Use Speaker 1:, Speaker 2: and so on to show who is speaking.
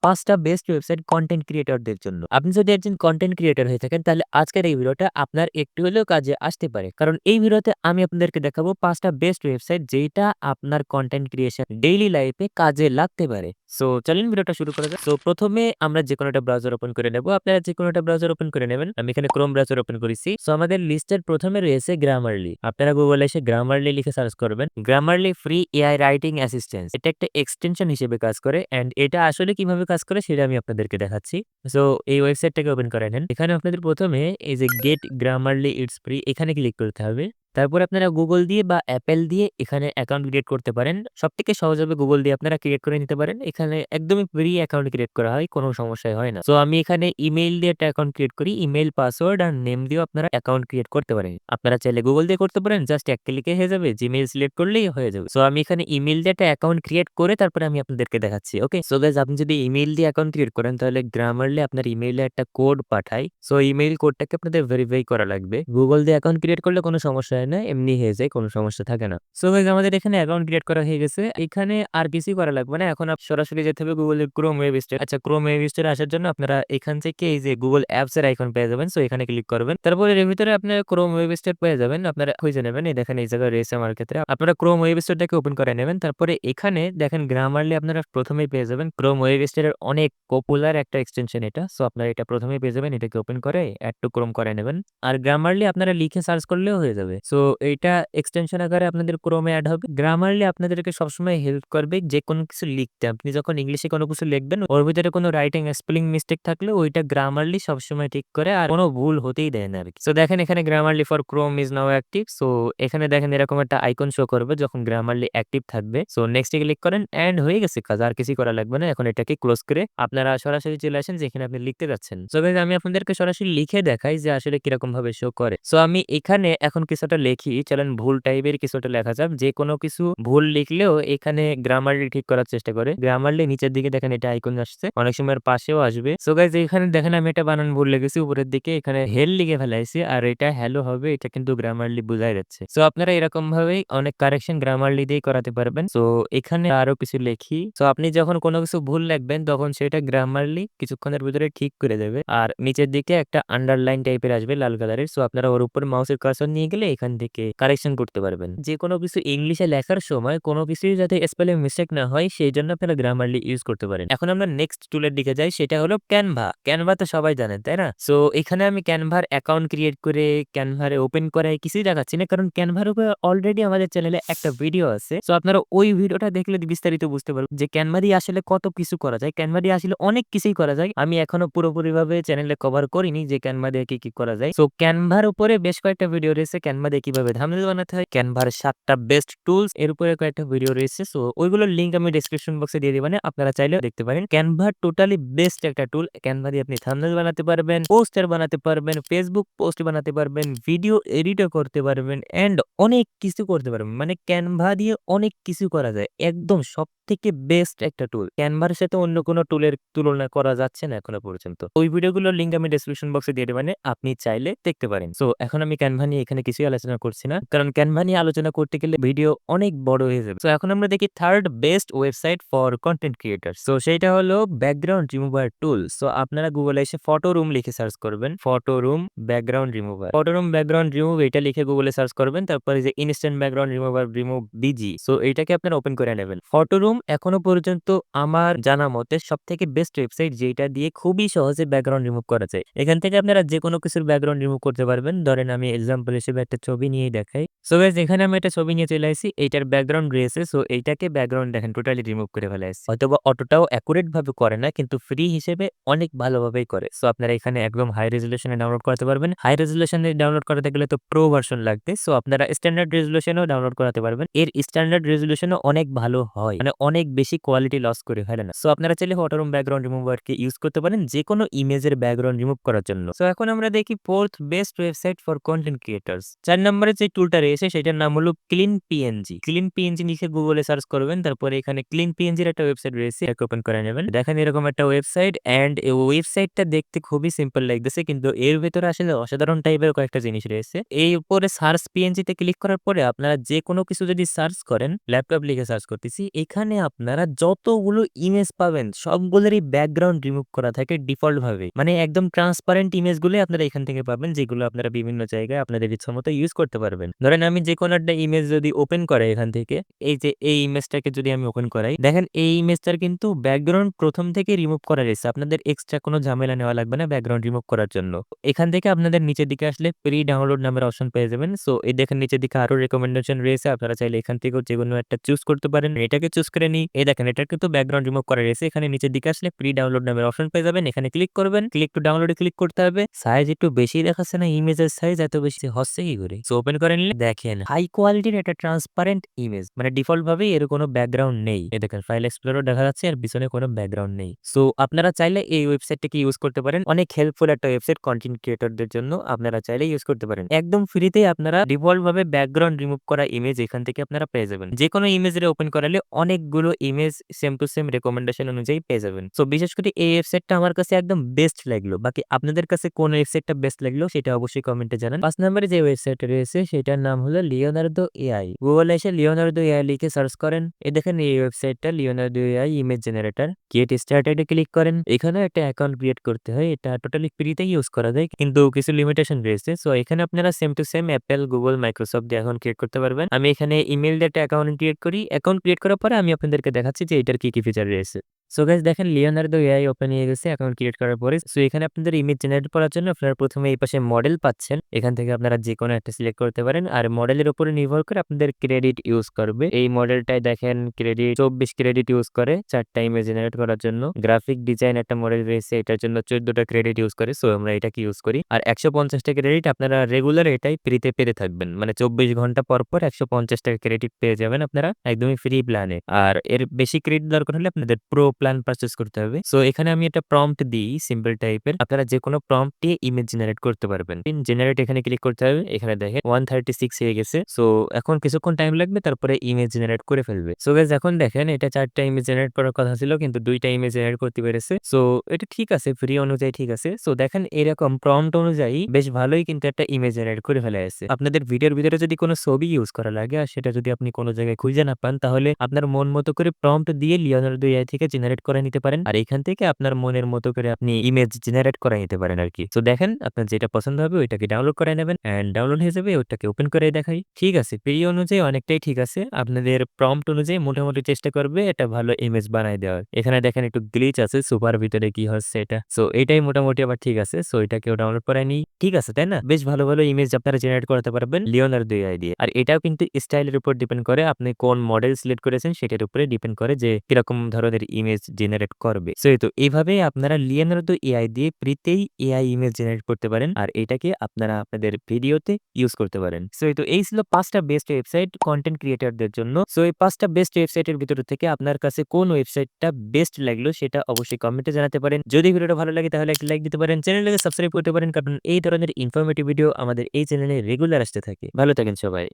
Speaker 1: 5টা best website content ক্রিয়েটরদের জন্য। আপনি যদি একজন কনটেন্ট ক্রিয়েটর হয়ে থাকেন তাহলে আজকের এই ভিডিওটা আপনার একটু হলেও কাজে আসতে পারে। কারণ এই ভিডিওতে আমি আপনাদেরকে দেখাবো 5টা বেস্ট ওয়েবসাইট যেইটা আপনার কনটেন্ট ক্রিয়েশন ডেইলি লাইফে কাজে লাগতে পারে। সো চলেন ভিডিওটা শুরু করা যাক। সো প্রথমে আমরা যেকোনো একটা ব্রাউজার ওপেন করে নেব। আপনারা যেকোনো একটা ব্রাউজার ওপেন করে নেবেন। আমি এখানে ক্রোম ব্রাউজার ওপেন করেছি। সো আমাদের লিস্টের প্রথমে রয়েছে গ্রামারলি। আপনারা গুগলে এসে গ্রামারলি লিখে সার্চ করবেন। Grammarly free AI writing assistance. এটা একটা এক্সটেনশন হিসেবে কাজ করে অ্যান্ড এটা আসলে কিভাবে কাজ করে সেটা আমি আপনাদেরকে দেখাচ্ছি। সো এই ওয়েবসাইটটাকে ওপেন করে নেন। এখানে আপনাদের প্রথমে এই যে গেট গ্রামারলি ইটস ফ্রি এখানে ক্লিক করতে হবে। তারপর আপনারা গুগল দিয়ে বা অ্যাপেল দিয়ে এখানে অ্যাকাউন্ট ক্রিয়েট করতে পারেন। সবথেকে সহজ হবে গুগল দিয়ে আপনারা ক্রিয়েট করে নিতে পারেন। এখানে একদমই ফ্রি অ্যাকাউন্ট ক্রিয়েট করা হয়, কোনো সমস্যাই হয় না। সো আমি এখানে ইমেইল দিয়ে একটা অ্যাকাউন্ট ক্রিয়েট করি। ইমেইল, পাসওয়ার্ড আর নেম দিয়েও আপনারা অ্যাকাউন্ট ক্রিয়েট করতে পারেন। আপনারা চাইলে গুগল দিয়ে করতে পারেন, জাস্ট এক ক্লিকে হয়ে যাবে। জিমেইল সিলেক্ট করলেই হয়ে যাবে। সো আমি এখানে ইমেইল দিয়ে একটা অ্যাকাউন্ট ক্রিয়েট করে তারপরে আমি আপনাদেরকে দেখাচ্ছি। ওকে? সো গাইস, আপনি যদি ইমেইল দিয়ে অ্যাকাউন্ট ক্রিয়েট করেন তাহলে গ্রামারলি আপনার ইমেইলে একটা কোড পাঠায়। সো ইমেইল কোডটাকে আপনাদের ভেরিফাই করা লাগবে। গুগল দিয়ে অ্যাকাউন্ট ক্রিয়েট করলে কোনো সমস্যা হয় না, এমনি হয়ে যায়, কোনো সমস্যা থাকে না। সো গাইস, আমাদের এখানে অ্যাকাউন্ট ক্রিয়েট করা হয়ে গেছে। এখানে আর কিছুই করা লাগবে না। এখন সরাসরি যেতে হবে গুগলের ক্রোম ওয়েব স্টোর। আচ্ছা, ক্রোম ওয়েব স্টোরে আসার জন্য আপনারা এখান থেকে এই যে গুগল অ্যাপস এর আইকন পেয়ে যাবেন। সো এখানে ক্লিক করবেন। তারপরে এর ভিতরে আপনারা ক্রোম ওয়েব স্টোর পেয়ে যাবেন। আপনারা খুঁজে নেবেন। এই দেখেন এই জায়গায় রয়েছে আমার ক্ষেত্রে। আপনারা ক্রোম ওয়েব স্টোরটাকে ওপেন করে নেবেন। তারপরে এখানে দেখেন গ্রামারলি আপনারা প্রথমেই পেয়ে যাবেন। ক্রোম ওয়েব স্টোরের অনেক পপুলার একটা এক্সটেনশন এটা। সো আপনারা এটা প্রথমেই পেয়ে যাবেন। এটাকে ওপেন করে অ্যাড টু ক্রোম করে নেবেন। আর গ্রামারলি আপনারা লিখে সার্চ করলেও হয়ে যাবে। সো এইটা এক্সটেনশন আকারে আপনাদের ক্রোমে অ্যাড হবে। গ্রামারলি আপনাদেরকে সবসময় হেল্প করবে যে কোনো কিছু লিখতে। আপনি যখন ইংলিশে কোনো কিছু লিখবেন ওর ভিতরে কোনো রাইটিং স্পেলিং মিস্টেক থাকলে ওইটা গ্রামারলি সবসময় ঠিক করে আর কোনো ভুল হতেই দেয় না আরকি। সো দেখেন এখানে Grammarly for Chrome is now active. So এখানে দেখেন এরকম একটা আইকন শো করবে যখন গ্রামারলি অ্যাক্টিভ থাকবে। সো নেক্সট এ ক্লিক করেন এন্ড হয়ে গেছে কাজ। আর কিছুই করা লাগবে না। এখন এটাকে ক্লোজ করে আপনারা সরাসরি চলে আসেন যেখানে আপনি লিখতে যাচ্ছেন। সো গাইস, আমি আপনাদেরকে সরাসরি লিখে দেখাই যে আসলে কিরকম ভাবে শো করে। সো আমি এখানে এখন কিছুটা লিখি। চলেন ভুল টাইপের কিছুটা লেখা যাক। যে কোনো কিছু ভুল লিখলেও এখানে গ্রামারলি ঠিক করার চেষ্টা করে। গ্রামারলি নিচের দিকে দেখেন এটা আইকন আসছে। অনেক সময় এর পাশেও আসবে। সো গাইস, এখানে দেখেন আমি এটা বানান ভুল লিখেছি উপরের দিকে। এখানে হেল লিখে ফেলাইছি আর এটা হ্যালো হবে। এটা কিন্তু গ্রামারলি বোঝাই যাচ্ছে। সো আপনারা এরকম ভাবেই অনেক কারেকশন গ্রামারলি দিয়ে করাতে পারবেন। সো এখানে আরো কিছু লিখি। সো আপনি যখন কোনো কিছু ভুল লিখবেন তখন সেটা গ্রামারলি কিছুক্ষণের ভিতরে ঠিক করে দেবে। আর নিচের দিকে একটা আন্ডারলাইন টাইপের আসবে লাল কালারের। সো আপনারা ওর উপর মাউসের কার্সর নিয়ে গেলে এখান থেকে কারেকশন করতে পারবেন। যে কোনো কিছু ইংলিশে লেখার সময় কোনো কিছুই যাতে স্পেলিং মিস্টেক না হয় সেই জন্য আপনারা গ্রামারলি ইউজ করতে পারেন। এখন আমরা নেক্সট টুলের দিকে যাই, সেটা হলো ক্যানভা। ক্যানভা তো সবাই জানেন, তাই না? সো এখানে আমি ক্যানভার অ্যাকাউন্ট ক্রিয়েট করে ক্যানভারে ওপেন করে কিছুই দেখাচ্ছি না, কারণ ক্যানভার উপরে অলরেডি আমাদের চ্যানেলে একটা ভিডিও আছে। সো আপনারা ওই ভিডিওটা দেখলে বিস্তারিত বুঝতে পারবেন যে ক্যানভা দিয়ে আসলে কত কিছু করা যায়। ক্যানভা দিয়ে আসলে অনেক কিছুই করা যায়। আমি এখনো পুরোপুরি ভাবে চ্যানেলে কভার করিনি যে ক্যানভা দিয়ে কি কি করা যায়। সো ক্যানভার উপরে বেশ কয়েকটা ভিডিও রয়েছে। ক্যানভা দিয়ে কিভাবে থাম্বনেল বানাতে হয়, ক্যানভার 7টা বেস্ট টুলস, এর উপরে কয়েকটা ভিডিও রয়েছে। সো ওইগুলোর লিংক আমি ডেসক্রিপশন বক্সে দিয়ে দিবানে, আপনারা চাইলেও দেখতে পারেন। ক্যানভা টোটালি বেস্ট একটা টুল। ক্যানভা দিয়ে আপনি থাম্বনেল বানাতে পারবেন, পোস্টার বানাতে পারবেন, ফেসবুক পোস্ট বানাতে পারবেন, ভিডিও এডিটও করতে পারবেন এন্ড অনেক কিছু করতে পারবেন। মানে ক্যানভা দিয়ে অনেক কিছু করা যায়। একদম সবথেকে বেস্ট একটা টুল। ক্যানভার সাথে অন্য কোনো টুলের তুলনা করা যাচ্ছে না এখনো পর্যন্ত। ওই ভিডিওগুলোর লিংক আমি ডেসক্রিপশন বক্সে দিয়ে দিবানে, আপনি চাইলে দেখতে পারেন। সো এখন আমি ক্যানভা নিয়ে এখানে কিছুই আলোচনা করছি না, কারণ ক্যানভা নিয়ে আলোচনা করতে গেলে ভিডিও অনেক বড় হয়ে যাবে। সো এখন আমরা দেখি third best website for content creator. So সেইটা হলো ব্যাকগ্রাউন্ড রিমুভার টুল। সো আপনারা গুগলে এসে ফটোরুম লিখে সার্চ করবেন। Photoroom background remover, Photoroom background remove এটা লিখে গুগলে সার্চ করবেন। তারপরে যে instant background remover remove busy, so এইটাকে আপনারা ওপেন করে নেবেন। ফটোরুম এখনো পর্যন্ত আমার জানা মতে সবথেকে বেস্ট ওয়েবসাইট যেটা দিয়ে খুবই সহজে ব্যাকগ্রাউন্ড রিমুভ করা যায়। এখান থেকে আপনারা যে কোনো কিছুর ব্যাকগ্রাউন্ড রিমুভ করতে পারবেন। ধরেন আমি এক্সাম্পল হিসেবে একটা ছবি নিয়েই দেখাই। সো গাইস, এখানে আমি একটা ছবি নিয়ে চলে আসি। এইটার ব্যাকগ্রাউন্ড রয়েছে। সো এইটাকে ব্যাকগ্রাউন্ড দেখেন টোটালি রিমুভ করে ফেলাইছি। হয়তোবা অতটাও অ্যাকুরেট ভাবে করে না, কিন্তু ফ্রি হিসেবে অনেক ভালোভাবেই করে। সো আপনারা এখানে একদম হাই রেজুলেশনে ডাউনলোড করতে পারবেন। হাই রেজুলেশনে ডাউনলোড করাতে গেলে তো প্রো ভার্সন লাগবে। সো আপনারা স্ট্যান্ডার্ড রেজুলেশনেও ডাউনলোড করাতে পারবেন। এর স্ট্যান্ডার্ড রেজুলেশনও অনেক ভালো হয়, মানে অনেক বেশি কোয়ালিটি লস করে ফেলে না। সো আপনারা চাইলে ফটোরুম ব্যাকগ্রাউন্ড রিমুভারকে ইউজ করতে পারেন যে কোনো ইমেজের ব্যাকগ্রাউন্ড রিমুভ করার জন্য। সো এখন আমরা দেখি fourth best website for content creators. 4 নম্বরে যে টুলটা রয়েছে সেটার নাম হলো CleanPNG। CleanPNG লিখে গুগলে সার্চ করবেন। তারপরে এখানে CleanPNG এর একটা ওয়েবসাইট রয়েছে, এটাকে ওপেন করে নেবেন। দেখেন এরকম একটা ওয়েবসাইট এন্ড এই ওয়েবসাইটটা দেখতে খুবই সিম্পল লাগতেছে, কিন্তু এর ভেতরে আসলে অসাধারণ টাইপের কয়েকটা জিনিস রয়েছে। এই উপরে সার্চ পিএনজি তে ক্লিক করার পরে আপনারা যে কোনো কিছু যদি সার্চ করেন, ল্যাপটপ লিখে সার্চ করতেছি, এখানে আপনারা যতগুলো ইমেজ পাবেন সবগুলোরই ব্যাকগ্রাউন্ড রিমুভ করা থাকে ডিফল্ট ভাবে। মানে একদম ট্রান্সপারেন্ট ইমেজগুলোই আপনারা এখান থেকে পাবেন, যেগুলো আপনারা বিভিন্ন জায়গায় আপনাদের ইচ্ছামতো ইউজ করতে পারবেন। ধরেন আমি যেকোনো একটা ইমেজ যদি ওপেন করাই এখান থেকে, এই যে এই ইমেজটাকে যদি আমি ওপেন করাই, দেখেন এই ইমেজটার কিন্তু ব্যাকগ্রাউন্ড প্রথম থেকে রিমুভ করা রয়েছে। আপনাদের এক্সট্রা কোনো ঝামেলা নেওয়া লাগবে না ব্যাকগ্রাউন্ড রিমুভ করার জন্য। এখান থেকে আপনাদের নিচের দিকে আসলে প্রি ডাউনলোড নামের অপশন পেয়ে যাবেন। সো এই দেখেন নিচের দিকে আরো রেকমেন্ডেশন রয়েছে। আপনারা চাইলে এখান থেকেও যেকোনো একটা চুজ করতে পারেন। এটাকে চুজ করে নিই। এই দেখেন এটার কিন্তু ব্যাকগ্রাউন্ড রিমুভ করা রয়েছে। এখানে নিচের দিকে আসলে প্রি ডাউনলোড নামের অপশন পেয়ে যাবেন। এখানে ক্লিক করবেন। ক্লিক টু ডাউনলোডে ক্লিক করতে হবে। সাইজ একটু বেশি দেখাচ্ছে না, ইমেজের সাইজ এত বেশি হচ্ছে কি করে? সো ওপেন করে নিলে দেখেন হাই কোয়ালিটির একটা ট্রান্সপারেন্ট ইমেজ, মানে ডিফল্ট ভাবে এর কোনো ব্যাকগ্রাউন্ড নেই। এই দেখেন ফাইল এক্সপ্লোরার দেখা যাচ্ছে আর পিছনে কোনো ব্যাকগ্রাউন্ড নেই। সো আপনারা চাইলে এই ওয়েবসাইটটাকে ইউজ করতে পারেন। অনেক হেল্পফুল একটা ওয়েবসাইট কন্টেন্ট ক্রিয়েটরদের জন্য, আপনারা চাইলে ইউজ করতে পারেন। একদম ফ্রিতেই আপনারা ডিফল্ট ভাবে ব্যাকগ্রাউন্ড রিমুভ করা ইমেজ এখান থেকে আপনারা পেয়ে যাবেন। যে কোনো ইমেজের ওপেন করালে অনেকগুলো image same to same recommendation অনুযায়ী পেয়ে যাবেন। সো বিশেষ করে এই ওয়েবসাইটটা আমার কাছে একদম বেস্ট লাগলো। বাকি আপনাদের কাছে কোন ওয়েবসাইটটা বেস্ট লাগলো সেটা অবশ্যই কমেন্টে জানান। 5 নম্বরে যে ওয়েবসাইটটা রয়েছে সেটার নাম হলো লিওনার্দো এআই। গুগলে এসে লিওনার্দো এআই লিখে সার্চ করেন। এই দেখেন এই ওয়েবসাইটটা Leonardo AI image generator. Get started a click করেন। এখানে একটা অ্যাকাউন্ট ক্রিয়েট করতে হয়। এটা টোটালি ফ্রিতে ইউজ করা যায়, কিন্তু কিছু লিমিটেশন রয়েছে। সো এখানে আপনারা same to same Apple, Google, Microsoft দিয়ে অ্যাকাউন্ট ক্রিয়েট করতে পারবেন। আমি এখানে ইমেল দিয়ে একটা অ্যাকাউন্ট ক্রিয়েট করি। অ্যাকাউন্ট ক্রিয়েট করার পরে আমি আপনাদেরকে দেখাচ্ছি যে এটার কি ফিচার রয়েছে। সো গাইস দেখেন লিওনার্দো এআই ওপেন হয়ে গেছে অ্যাকাউন্ট ক্রিয়েট করার পরে। সো এখানে আপনাদের ইমেজ জেনারেট করার জন্য আপনারা প্রথমে এই পাশে মডেল পাচ্ছেন। এখান থেকে আপনারা যেকোনো একটা সিলেক্ট করতে পারেন। আর মডেলের উপরে নির্ভর করে আপনাদের ক্রেডিট ইউজ করবে। এই মডেলটাই দেখেন ক্রেডিট 24 ক্রেডিট ইউজ করে 4টা ইমেজ জেনারেট করার জন্য। গ্রাফিক ডিজাইন একটা মডেল রয়েছে, এটার জন্য 14টা ক্রেডিট ইউজ করে। সো আমরা এটাকে ইউজ করি। আর 150টা ক্রেডিট আপনারা রেগুলার এটাই ফ্রিতে পেতে থাকবেন। মানে 24 ঘন্টা পর পর 150 টাকা ক্রেডিট পেয়ে যাবেন আপনারা একদমই ফ্রি প্ল্যানে। আর এর বেশি ক্রেডিট দরকার হলে আপনাদের প্রো প্ল্যান পারচেজ করতে হবে। সো এখানে আমি একটা প্রম্পট দিই সিম্পল টাইপের। আপনারা যেকোনো প্রম্পট দিয়ে ইমেজ জেনারেট করতে পারবেন। জেনারেট এখানে ক্লিক করতে হবে। এখানে দেখেন 136 হয়ে গেছে। সো এখন কিছুক্ষণ টাইম লাগবে, তারপরে ইমেজ জেনারেট করে ফেলবে। সো গাইস এখন দেখেন এটা 4টা ইমেজ জেনারেট করার কথা ছিল, কিন্তু 2টা ইমেজ জেনারেট করতে পেরেছে। সো এটা ঠিক আছে, ফ্রি অনুযায়ী ঠিক আছে। সো দেখেন এরকম প্রম্পট অনুযায়ী বেশ ভালোই কিন্তু একটা ইমেজ জেনারেট করে ফেলা আছে। আপনাদের ভিডিওর ভিতরে যদি কোনো ছবি ইউজ করা লাগে আর সেটা যদি আপনি কোনো জায়গায় খুঁজে না পান, তাহলে আপনার মন মতো করে প্রম্পট দিয়ে লিওনার্দো এআই থেকে জেনারেট করে নিতে পারেন। আর এখান থেকে আপনার মনের মতো করে আপনি ইমেজ জেনারেট করে নিতে পারেন আর কি। সো দেখেন আপনার যেটা পছন্দ হবে ওইটাকে ডাউনলোড করে নেবেন এন্ড ডাউনলোড হয়ে যাবে। ওইটাকে ওপেন করে দেখাই। ঠিক আছে, প্রি অনুযায়ী অনেকটাই ঠিক আছে। আপনাদের প্রম্পট অনুযায়ী মোটামুটি চেষ্টা করবে এটা ভালো ইমেজ বানাই দেওয়ার। এখানে দেখেন একটু গ্লিচ আছে, সুপার ভিতরে কি হচ্ছে এটা। সো এটাই মোটামুটি আবার ঠিক আছে। সো এটাকেও ডাউনলোড করে নিই। ঠিক আছে তাই না? বেশ ভালো ভালো ইমেজ আপনারা জেনারেট করতে পারবেন লিওনার্দো এআই দিয়ে। আর এটাও কিন্তু স্টাইলের উপর ডিপেন্ড করে, আপনি কোন মডেল সিলেক্ট করেছেন সেটার উপরে ডিপেন্ড করে যে কিরকম ধরনের ইমেজ জেনারেট করবে। সো তো এইভাবে আপনারা লিওনার্দো এআই দিয়ে ফ্রিতেই এআই ইমেজ জেনারেট করতে পারেন। আর এটাকে আপনারা আপনাদের ভিডিওতে ইউজ করতে পারেন। সো তো এই ছিল 5টা বেস্ট ওয়েবসাইট কন্টেন্ট ক্রিয়েটরদের জন্য। সো এই 5টা বেস্ট ওয়েবসাইটের ভিতর থেকে আপনার কাছে কোন ওয়েবসাইটটা বেস্ট লাগলো সেটা অবশ্যই কমেন্টে জানাতে পারেন। যদি ভিডিওটা ভালো লাগে তাহলে একটা লাইক দিতে পারেন, চ্যানেলটাকে সাবস্ক্রাইব করতে পারেন, কারণ এই ধরনের ইনফরমেটিভ ভিডিও আমাদের এই চ্যানেলে রেগুলার আসতে থাকে। ভালো থাকেন সবাই।